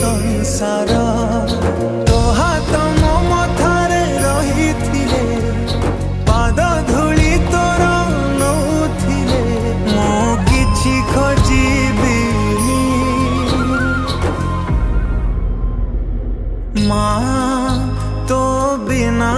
संसार तो हाथ मो मथारे रहिथिले पाद धूली तोर नौथिले मो किछि खोजिबिनी माँ तो बिना